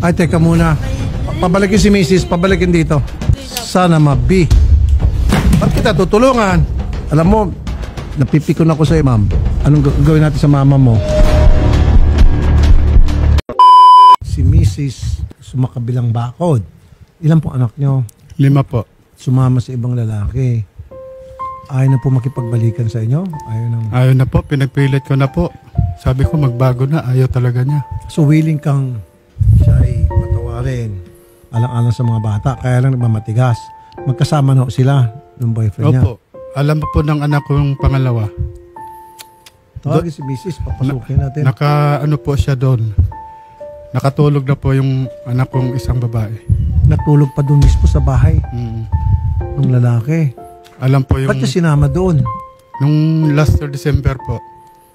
Ay, teka muna. Pabalikin si Mrs. Pabalikin dito. Sana mabi. Ba't kita tutulungan? Alam mo, napipikon ako sa'yo, ma'am. Anong gawin natin sa mama mo? Si Mrs. sumakabilang bakod. Ilan po anak nyo? 5 po. Sumama sa ibang lalaki. Ayaw na po makipagbalikan sa inyo? Ayaw na po. Pinagpilit ko na po. Sabi ko magbago na. Ayaw talaga niya. So willing kang siya ay patawarin. Alang-alang sa mga bata. Kaya lang nagmamatigas. Magkasama na sila ng boyfriend niya. Opo. Alam mo po ng anak kong pangalawa. Tawagin si Mrs. Papasukin natin. Ano po siya doon. Nakatulog na po yung anak kong isang babae. Natulog pa doon mismo sa bahay ng lalaki. Alam po yung... Ba't niya sinama doon? Nung last December po.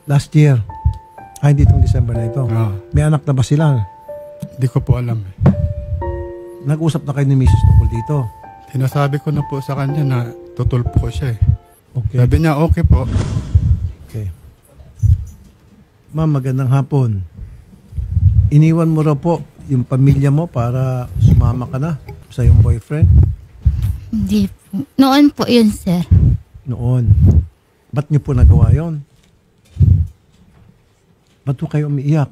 Last year. Hindi itong December na ito. May anak na ba sila? Hindi ko po alam. Nag-usap na kayo ni Mrs. tungkol dito? Sinasabi ko na po sa kanya na tutulpo ko siya eh. Okay. Sabi niya okay po. Okay. Ma'am, magandang hapon. Iniwan mo raw po yung pamilya mo para sumama ka na sa iyong boyfriend? Hindi po. Noon po yun, sir. Noon. Ba't niyo po nagawa yun? Ba't po kayo umiiyak?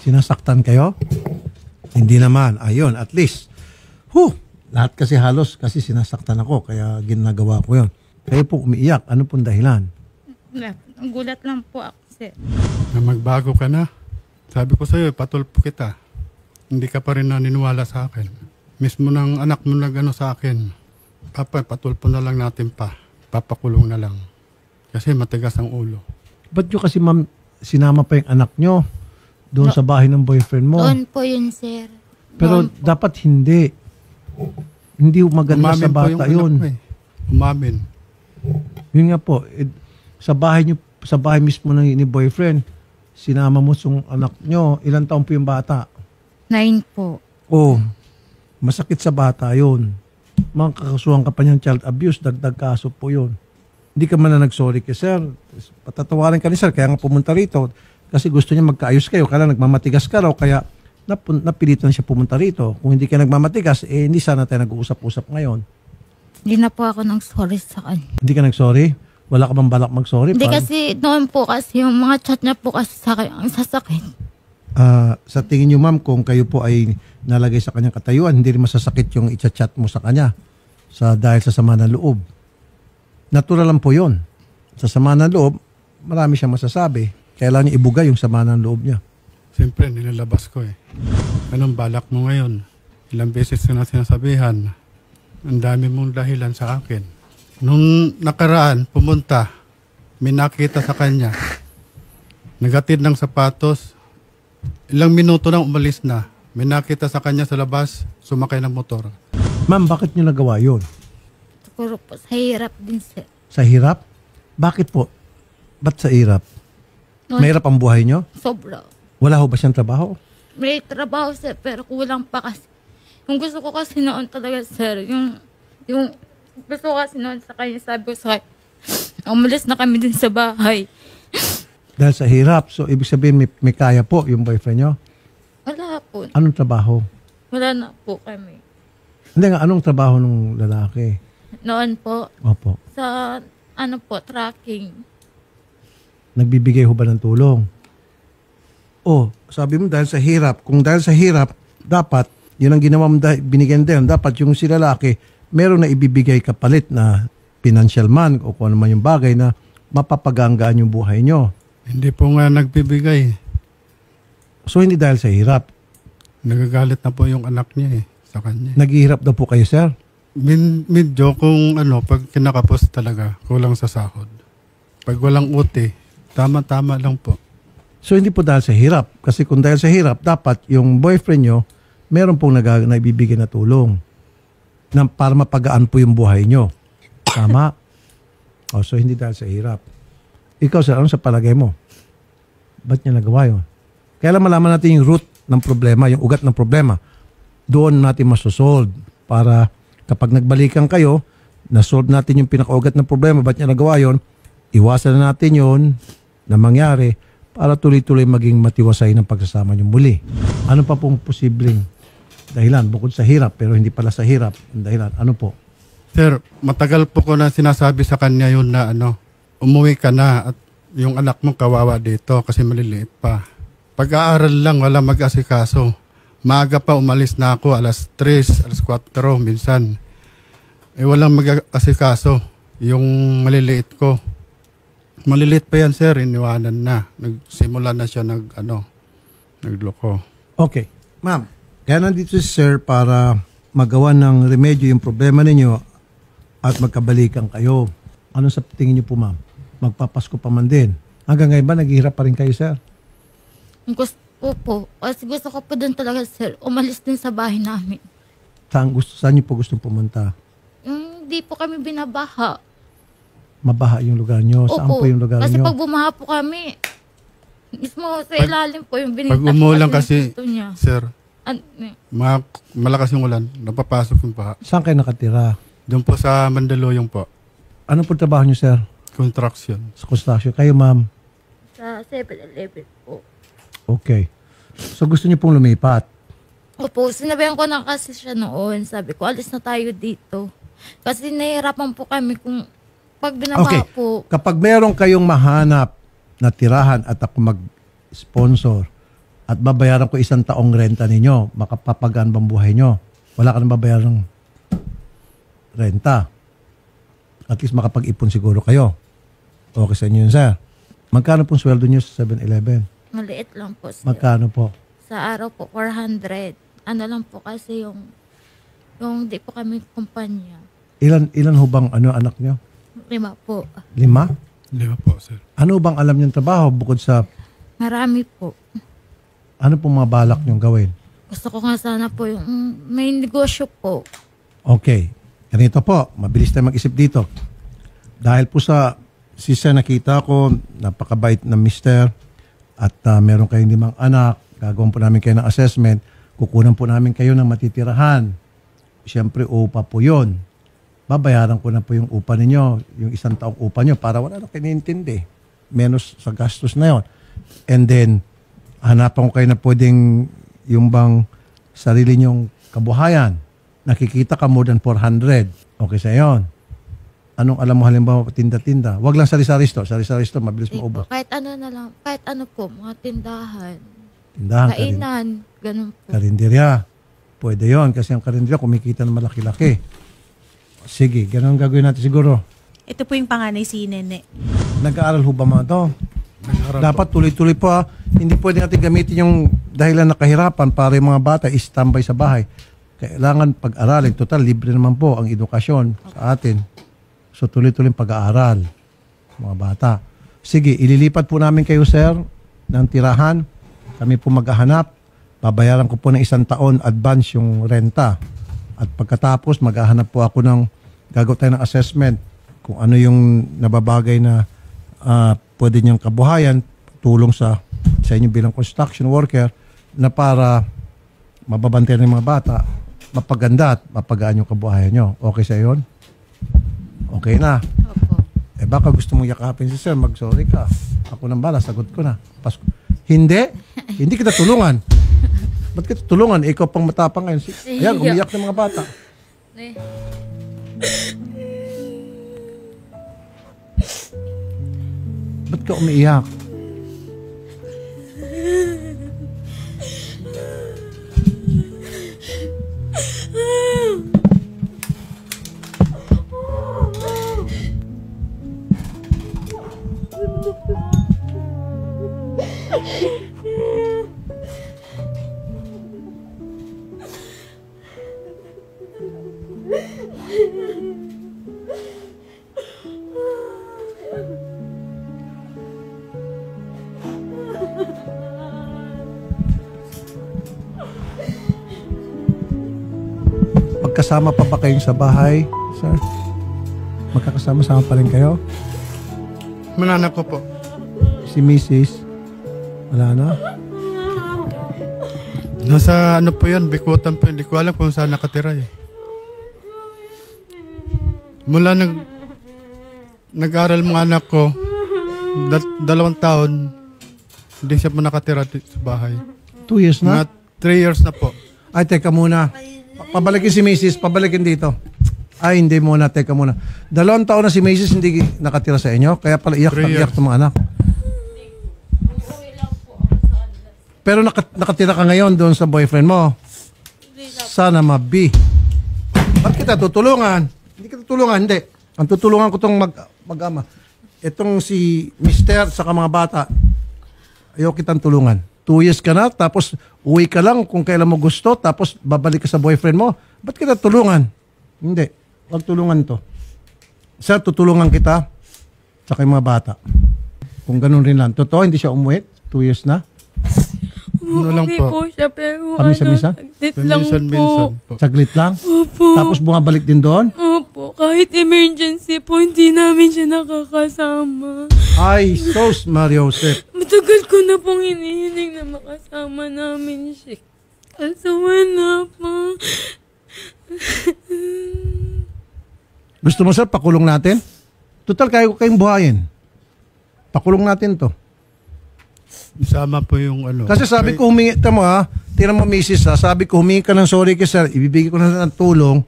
Sinasaktan kayo? Hindi naman. Ayun, at least. Lahat kasi halos kasi sinasaktan ako kaya ginagawa ko yun. Kayo po umiiyak. Ano pong dahilan? Ang gulat lang po ako, sir. Na magbago ka na. Sabi ko sa'yo, patulpo kita. Hindi ka pa rin naniniwala sa akin. Mismo ng anak mo nag-ano sa akin. Papa, patulpo na lang natin pa. Papakulong na lang. Kasi matigas ang ulo. Ba't nyo kasi ma'am sinama pa yung anak nyo doon sa bahay ng boyfriend mo? Doon po yun, sir. Pero dapat hindi. Hindi maganda sa bata yun. Umamin. Yun nga po, sa bahay mismo ni boyfriend, sinama mo yung anak nyo, ilang taon po yung bata? 9 po. Masakit sa bata yun. Makakasuhan ka pa niyang child abuse, dagdag kaso po yun. Hindi ka man na nag-sorry kay sir. Patatawarin ka ni sir, kaya nga pumunta rito. Kasi gusto niya magkaayos kayo, kaya nagmamatigas ka raw, kaya napilitan siya pumunta rito. Kung hindi ka nagmamatigas, hindi sana tayo nag-uusap-usap ngayon. Hindi na po ako nag-sorry sa kanya. Hindi ka nag-sorry? Wala ka bang balak mag-sorry? Hindi kasi noon po kasi yung mga chat niya po kasi sa akin ang sasakit. Sa tingin niyo ma'am, kung kayo po ay nalagay sa kanyang katayuan, hindi rin masasakit yung i-chat mo sa kanya dahil sa sama ng loob. Natural lang po yun. Sa sama ng loob, marami siyang masasabi. Kailangan niya ibuga yung sama ng loob niya. Siyempre, nilalabas ko eh. Anong balak mo ngayon? Ilang beses ko na sinasabihan. Ang dami mong dahilan sa akin. Nung nakaraan, pumunta, may nakita sa kanya. Nagatid ng sapatos. Ilang minuto nang umalis na. May nakita sa kanya sa labas, sumakay ng motor. Ma'am, bakit niyo nagawa yun? Siguro po sa hirap din, sir. Sa hirap? Bakit po? Ba't sa hirap? Mahirap ang buhay niyo? Sobra. Wala ho ba siyang trabaho? May trabaho, sir, pero kulang pa kasi. Yung gusto ko kasi noon talaga, sir, yung gusto ko kasi noon sa kanya, sabi ko sa kanya, umalis na kami din sa bahay. Dahil sa hirap. So, ibig sabihin, may kaya po yung boyfriend niyo? Wala po. Anong trabaho? Wala na po kami. Hindi nga, anong trabaho ng lalaki? Noon po, Opo. sa tracking. Nagbibigay ho ba ng tulong? Sabi mo dahil sa hirap. Kung dahil sa hirap, dapat, yun ang ginawa mo, binigyan din. Dapat yung si lalaki, meron na ibibigay kapalit na financial man o kung ano man yung bagay na mapapaganggaan yung buhay nyo. Hindi po nga nagbibigay. So, hindi dahil sa hirap. Nagagalit na po yung anak niya eh, sa kanya. Naghihirap daw po kayo, sir? Medyo kung pag kinakapos talaga, kulang sa sahod. Pag walang uti, tama-tama lang po. So, hindi po dahil sa hirap. Kasi kung dahil sa hirap, dapat yung boyfriend nyo, meron pong naibibigay na tulong na para mapagaan po yung buhay nyo. Tama? So, hindi dahil sa hirap. Ikaw, sir, ano sa palagay mo? Ba't niya nagawa yun? Kaya lang malaman natin yung root ng problema, yung ugat ng problema. Doon natin masosolve para kapag nagbalikan kayo, nasolve natin yung pinakaugat ng problema, ba't niya nagawa yun, iwasan na natin yun na mangyari para tuloy-tuloy maging matiwasay ng pagsasama niyo muli. Ano pa pong posibleng dahilan bukod sa hirap pero hindi pala sa hirap ang dahilan? Ano po? Sir, matagal po ko na sinasabi sa kanya yun na umuwi ka na at yung anak mo kawawa dito kasi maliliit pa. Pag-aaral lang, wala mag-asikaso. Maaga pa umalis na ako, alas 3, alas 4 minsan. Walang mag-asikaso yung maliliit ko. Maliliit pa yan, sir, iniwanan na. Nagsimula na siya nagloko. Okay. Ma'am, kaya nandito si sir para magawa ng remedyo yung problema ninyo at magkabalikan kayo. Ano sa tingin niyo po, ma'am? Magpapasko pa man din. Hanggang ngayon ba naghihirap pa rin kayo, sir? Gusto ko po. Kasi gusto ko po doon talaga, sir. Umalis din sa bahay namin. Saan niyo po gustong pumunta? Hindi po kami binabaha. Mabaha yung lugar niyo? Saan po yung lugar kasi niyo? pag bumaha po kami, mismo sa ilalim po yung binita. Pag umulan kasi, niya. sir, malakas yung ulan, napapasok yung baha. Saan kayo nakatira? Doon po sa Mandaluyong po. Ano po trabaho niyo, sir? Construction. Sa construction. Kayo, ma'am? Sa 7-Eleven po. Okay. So gusto niyo pong lumipat? Opo, sinabihan ko na kasi siya noon. Sabi ko, alis na tayo dito. Kasi nahihirapan po kami kung pag binabaha po. Kapag meron kayong mahanap na tirahan at ako mag-sponsor at babayaran ko 1 taong renta ninyo, makapapagaan bang buhay nyo? Wala ka nang babayaran ng renta. At least makapag-ipon siguro kayo. Okay sa inyo yun, sir. Magkano pong sweldo nyo sa 7-Eleven? Maliit lang po, sir. Magkano po? Sa araw po, 400. Ano lang po kasi yung di po kami kumpanya. Ilan ho bang anak nyo? 5 po. 5? 5 po, sir. Ano bang alam niyong trabaho bukod sa Marami po. ano pong mga balak niyong gawin? Gusto ko nga sana po yung may negosyo po. Okay. Ganito po, mabilis tayo mag-isip dito. Dahil po sa sisa nakita ko, napakabait na mister at meron kayong 5 anak, gagawin po namin kayo ng assessment, kukunan po namin kayo ng matitirahan. Siyempre, upa po yun. Babayaran ko na po yung upa ninyo, yung 1 taong upa nyo para wala na kayo nintindi. Menos sa gastos na yon. And then, hanapan ko kayo na pwedeng yung bang sarili nyong kabuhayan. Nakikita ka more than 400. Okay sa yon. Anong alam mo halimbawa tinda-tinda? Wag lang sari-sari store. Sari-sari store, mabilis maubos. Kahit ano na lang. Kahit ano po, mga tindahan. Tindahan, Kainan. Ganun po. karinderya. Pwede yon kasi ang karinderya kumikita ng malaki-laki. Sige, ganun gagawin natin siguro. Ito po yung panganay si Nene. Nag-aaral ho ba mga to? Nag-aaral Dapat tuloy-tuloy po ha. Hindi pwede natin gamitin yung dahilan na kahirapan para yung mga bata i-standby sa bahay. Kailangan pag-aralin. Total, libre naman po ang edukasyon sa atin. So tuloy-tuloy pag-aaral mga bata. Sige, ililipat po namin kayo, sir, ng tirahan. Kami po maghahanap. Babayaran ko po ng 1 taon advance yung renta. At pagkatapos, maghahanap po ako ng gagawin tayo ng assessment kung ano yung nababagay na pwede niyang kabuhayan, tulong sa inyo bilang construction worker na para mababantayan ng mga bata, mapaganda at mapagaan yung kabuhayan nyo. Okay sa yon? Okay na. Opo. Baka gusto mong yakapin si sir, mag-sorry ka. Ako nang bala, sagot ko na. Pasko. Hindi. Hindi kita tulungan. Ba't kita tulungan? Ikaw pang matapang ngayon. Ayan, umiyak ng mga bata. Eh. Ba't ka umiiyak? Magkasama pa ba kayong sa bahay, sir? Magkakasama-sama pa rin kayo? Manana ko po. Si Mrs. Wala na? Nasa ano po yan, Bikutan po. Hindi ko alam kung saan nakatira eh. Mula nag-aral mga anak ko, 2 taon, Hindi siya po nakatira sa bahay. 2 years na? Mga 3 years na po. Ay, teka muna. Pabalikin si Mrs. Pabalikin dito. Ay, hindi muna. Teka muna. 2 taon na si Mrs. hindi nakatira sa inyo. Kaya pala iyak 3 na iyak years. ng mga anak. Pero nakatira ka ngayon doon sa boyfriend mo. Sana mabi. Ba't kita tutulungan? Hindi kita tutulungan, hindi. Ang tutulungan ko itong mag-ama. Itong si Mister sa mga bata, ayaw kitang tulungan. 2 years ka na, tapos uwi ka lang kung kailan mo gusto, tapos babalik ka sa boyfriend mo. Ba't kita tulungan? Hindi. Huwag tulungan to. Sir, tutulungan kita sa mga bata. Kung ganun rin lang. Totoo, hindi siya umuwi. 2 years na. Ano lang Umuwi po. po siya, pero Pamisa-misa? saglit lang po. Minsan po. Saglit lang. Opo. Tapos bumabalik din doon. Opo, kahit emergency po, hindi namin siya nakakasama. Ay, sos, Mario Joseph. Matagal ko na pong hinihiling na makasama namin siya. Kaso wala po. Gusto mo, sir, pakulong natin? Total, kaya ko kayong buhayin. Pakulong natin to. Isama po yung ano. Kasi sabi ko humingi, tamo ha, tira mo misis ha, sabi ko humingi ka ng sorry kay sir, ibibigay ko na ng tulong,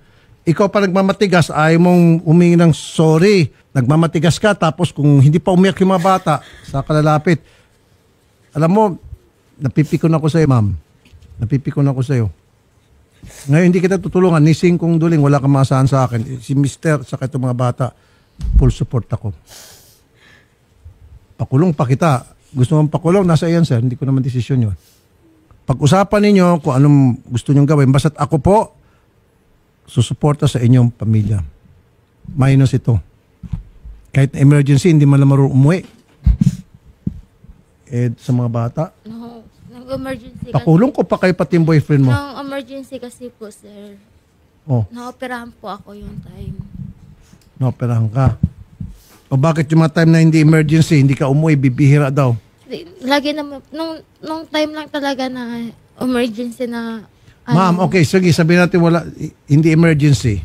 ikaw pa nagmamatigas, ayaw mong humingi ng sorry, nagmamatigas ka, tapos kung hindi pa umiyak yung mga bata, sa kalalapit, alam mo, napipikon ako sa'yo, ma'am. Napipikon ako sa'yo. Ngayon hindi kita tutulungan, ni Singkong Duling, wala kang maasahan sa akin. Si Mister, sa itong mga bata, full support ako. Pakulong pa kita. Gusto mong pakulong, nasa iyan, sir. Hindi ko naman desisyon yun. Pag-usapan ninyo kung anong gusto nyong gawin. Basta't ako po, susuporta sa inyong pamilya. Minus ito. Kahit na emergency, hindi man lang marunong umuwi. Sa mga bata. No, nag-emergency Pakulong ko pa kayo pati yung boyfriend mo. Nang emergency kasi po, sir. Oh, Naoperahan po ako yung time. naoperahan ka. O bakit yung mga time na hindi emergency, hindi ka umuwi, bibihira daw? Lagi naman, nung time lang talaga na emergency na... Ma'am, okay, sige, sabihin natin wala, hindi emergency.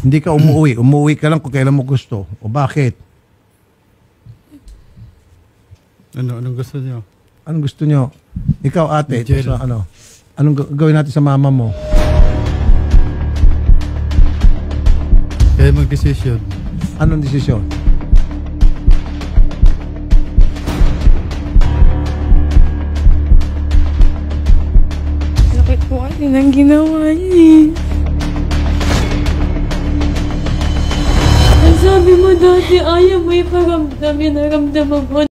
Hindi ka umuwi. Umuwi ka lang kung kailan mo gusto. O bakit? Anong gusto niyo? Anong gusto nyo? Ikaw, ate, ito Jail. sa ano? Anong gawin natin sa mama mo? Kaya mag-decision. Anong desisyon? Sakit po kasi nang ginawa niya. Ang sabi mo dati, ayaw mo iparamdam, yung naramdaman ko.